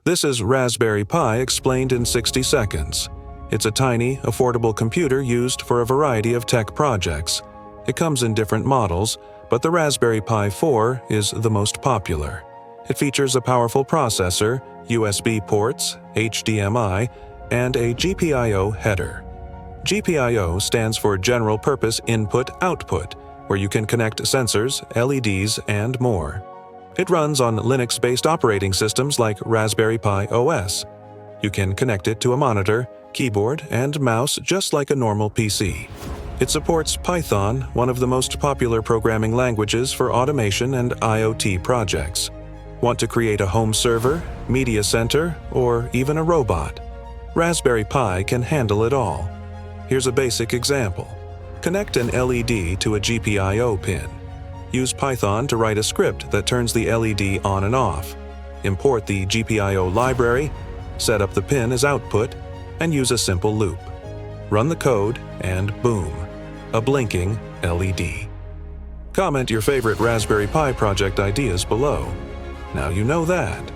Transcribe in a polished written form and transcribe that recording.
This is Raspberry Pi explained in 60 seconds. It's a tiny, affordable computer used for a variety of tech projects. It comes in different models, but the Raspberry Pi 4 is the most popular. It features a powerful processor, USB ports, HDMI, and a GPIO header. GPIO stands for General Purpose Input-Output, where you can connect sensors, LEDs, and more. It runs on Linux-based operating systems like Raspberry Pi OS. You can connect it to a monitor, keyboard, and mouse just like a normal PC. It supports Python, one of the most popular programming languages for automation and IoT projects. Want to create a home server, media center, or even a robot? Raspberry Pi can handle it all. Here's a basic example. Connect an LED to a GPIO pin. Use Python to write a script that turns the LED on and off. Import the GPIO library, set up the pin as output, and use a simple loop. Run the code, and boom, a blinking LED. Comment your favorite Raspberry Pi project ideas below. Now you know that.